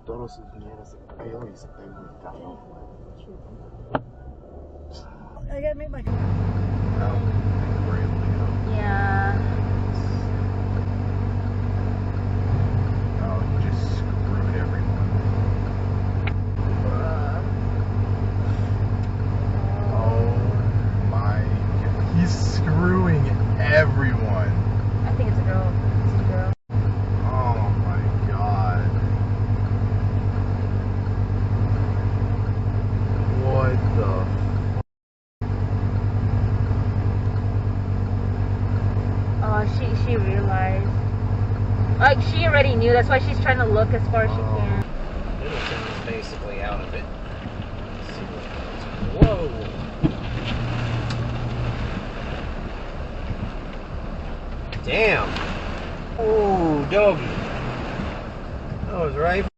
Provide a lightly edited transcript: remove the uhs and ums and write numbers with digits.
Todos sus mierdas de pedo y se pega en el carro. I gotta make my. Well, we're able to go. Yeah. Oh, he just screwed everyone. Oh my god. He's screwing everyone. I think it's a girl. It's a girl. Oh my god. What the Oh, she realized. Like, she already knew. That's why she's trying to look as far as she can. Middleton's basically out of it. Let's see what goes. Whoa! Damn! Oh, doggy. That was right.